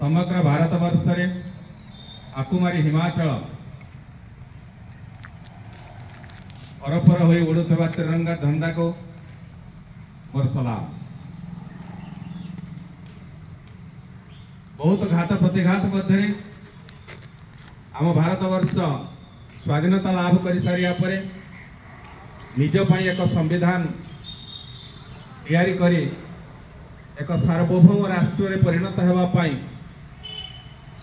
समग्र भारतवर्ष में आकुमारी हिमाचल परपर हो उड़ुवा तिरंगा झंडा को मोर सलाम। बहुत घात प्रतिघात मध्य आम भारतवर्ष स्वाधीनता लाभ कर सारिया पर निज पाई एक संविधान तैयारी करी एक सार्वभौम राष्ट्र में परिणत होगापाई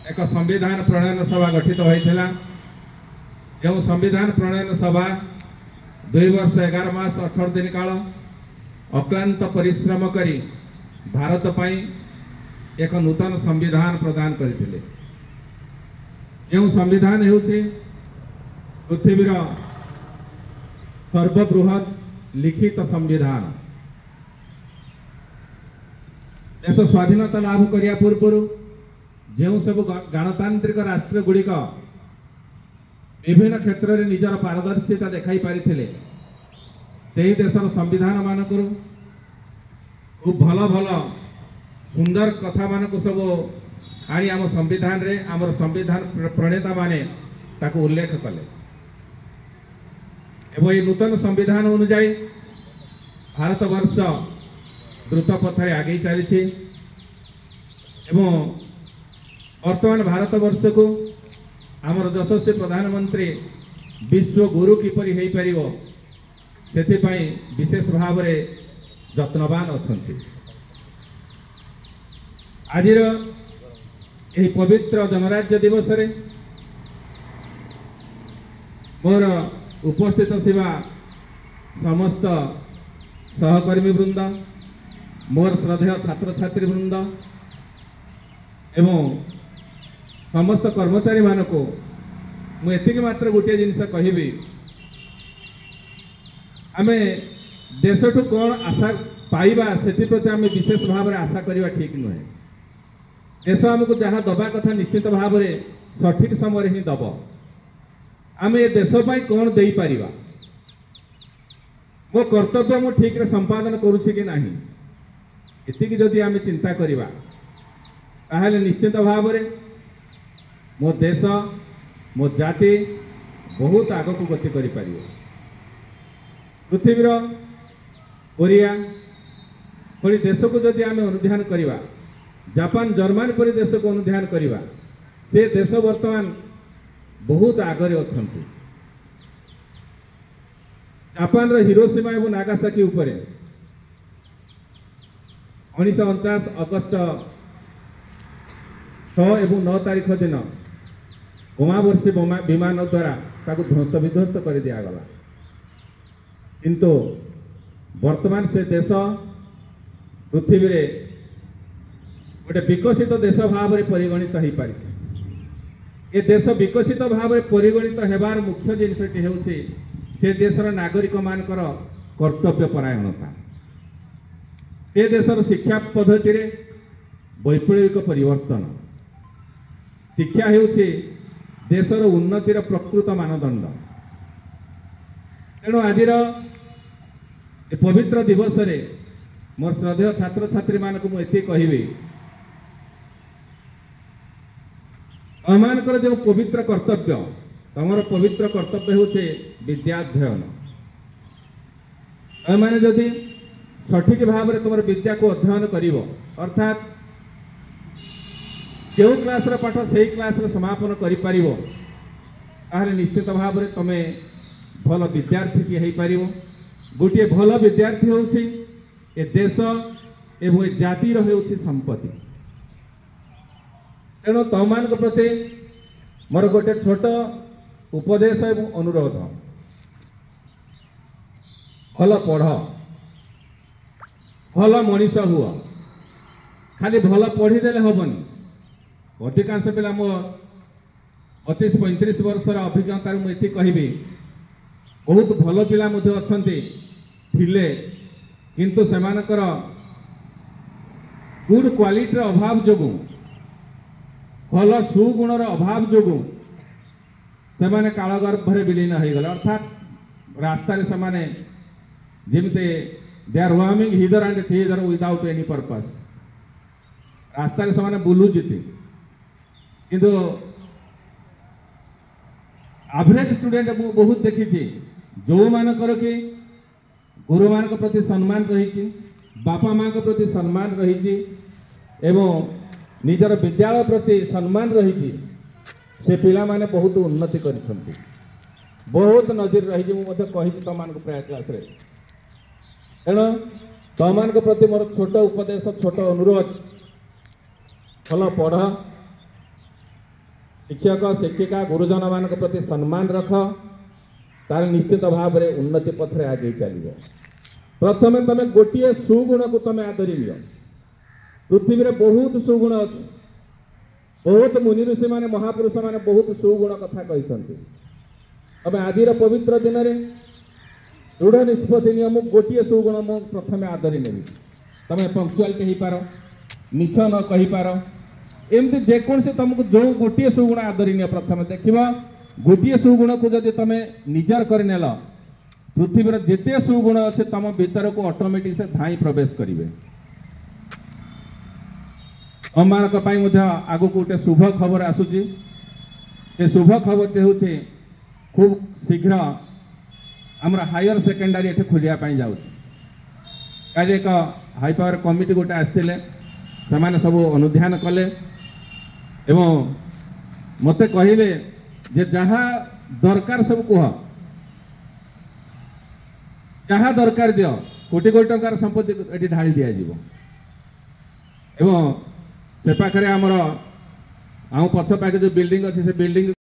एक संविधान प्रणयन सभा गठित होता। जो संविधान प्रणयन सभा 2 वर्ष 11 मास 18 दिन काल अक्लांत परिश्रम करी भारत पाई एक नूतन संविधान प्रदान करथिले। जो संविधान होउछि पृथ्वीर सर्वबृहत लिखित संविधान। देश स्वाधीनता लाभ करिया पूर्व जो सब गणतांत्रिक राष्ट्र गुड़िक विभिन्न क्षेत्र में निजर पारदर्शिता देखाई पारिथिले से देशर संविधान मानक खूब भल भल सुंदर कथा मानक सब आनी आम संविधान रे आमर संविधान प्रणेता माने ताको उल्लेख कले एवं ये नूतन संविधान अनुजाई भारतवर्ष द्रुत पथरे आगे चली वर्तमान भारतवर्ष को आमर यशस्वी प्रधानमंत्री विश्व गुरु किपरि हो पारिबो सेथिपाई विशेष भाव में यत्नवान अछंती। आज यही पवित्र जनराज्य दिवस रे मोर उपस्थित थिबा समस्त सहकर्मी वृंद मोर श्रद्धेय छात्र छात्री वृंद एवं समस्त कर्मचारी मानक मुझे मात्र गोटे जिनस कहबी आम देश ठू कौन आशा पाइबा से प्रति आम विशेष भाव में आशा करवा ठीक नुहे। देश आमको जहाँ दबा कथा निश्चित भाव में सठिक समय ही दब। आम ये देशपाई कौन दे पारिबा मो कर्तव्य मु ठीक रे संपादन करुछि कि नाही एतिकी जदि आम चिंता करिबा ताहले निश्चित भाव में मो देश मो जाति बहुत आगक गति करि पारिबो। पृथ्वीर कोरिया परी देश को जदि आम अनुध्यान करिबा जापान जर्मनी परी देश को अनुध्यान करिबा से देश वर्तमान बहुत आगरे अछंती। जापान रो हिरोशिमा एवं नागासाकी उपरे 1949 अगस्त 6 एवं 9 तारीख दिन बोमावर्षी विमान द्वारा ताकू ध्वस्त विध्वस्त कर दिगला। किंतु वर्तमान से देश पृथ्वी रे गोटे विकसित देश भाव में परिगणित हो पारि। ए देश विकसित भाव में परिगणित होबार मुख्य जिनसटी होउछि से देशर नागरिक मानकर कर्तव्य परायणता। से देशर शिक्षा पद्धति रे वैप्लविक परिवर्तन। शिक्षा होउछि देशर उन्नतिर प्रकृत मानदंड। तेणु आज पवित्र दिवस रे मोर श्रद्धेय छात्र छात्री मानक मुझे कहबी अमानकर जो पवित्र कर्तव्य तमर पवित्र कर्तव्य होचे विद्याध्ययन। अमाने जदि सठिक भाव में तुम विद्या को अध्ययन करिवो अर्थात जो क्लास रे पाठ से क्लास रे समापन करि पारिवो ताहले निश्चित भाव में तुम भल विद्यार्थी की हो पारिवो। गोटे भल विद्यार्थी होउछि ए देश एवं ए जातिर होउछि संपत्ति। तेणु तुम प्रति मोर गोटे छोट उपदेश एवं अनुरोध भल पढ़ भल मनीष हुआ। खाली भल पढ़ीदे हेनी। अधिकांश पिला मो 32-35 वर्षर अभिज्ञता मुझे कहबी बहुत भल पिला अच्छे थिले किंतु सेमानकर गुड क्वालिटीर अभाव जोगु भल सुगुणर अभाव जोगु सेमाने कालगर्भरे विलीन हो गले। अर्थात रास्तार से जमते they are roaming hither and thither without any purpose. रास्तार से बुलुचती किंतु एवरेज स्टूडेंट मु बहुत देखी जो मानकर कि गुरु मान प्रति सम्मान रही बापा माँ के प्रति सम्मान रही एवं निजर विद्यालय प्रति सम्मान रही से पिला माने बहुत उन्नति कर बहुत नजर रही मुझे कही तुम प्राय क्लास तेणु तुम प्रति मोर छोट उपदेश छोट अनुरोध भल पढ़ शिक्षक शिक्षिका गुरुजन मान प्रति सम्मान रख तार निश्चित भाव में उन्नति पथरे आगे चलो। प्रथम तुम गोटे सुगुण को तुम आदरी नि पृथ्वी में बहुत सुगुण अच्छे बहुत मुनि ऋषि माने महापुरुष माने बहुत सुगुण कथा कहते तमें आज पवित्र दिन में दृढ़ निष्पत्ति नियम गोटे सुगुण मु प्रथम आदरी नेबी तुम पंक्चुआलिटी हो पार मिछ न कही पार एमती जेकोसी तुमको जो गोटे सुगुण आदरी नि प्रथम देख गोटे सुगुण को जब तुम निजर कर नेल पृथ्वी जिते सुगुण अच्छे तुम भीतर को ऑटोमेटिक से धाई प्रवेश करेंगे। अम्मा आगु गोटे शुभ खबर आसूची से शुभ खबर हूँ खूब शीघ्र आमर हायर सेकेंडरी ये खोलिया जाऊँगी एक हाई पावर कमिटी गोटे आसते से सब अनुध्यान कले एवं मत कहले जे जहाँ दरकार सब कह जहाँ दरकार दियो कोटी कोटी टंकार संपत्ति ये ढाई दि एवं से पाखे आमर आम पछ पाखे जो बिल्डिंग अच्छे से बिल्डिंग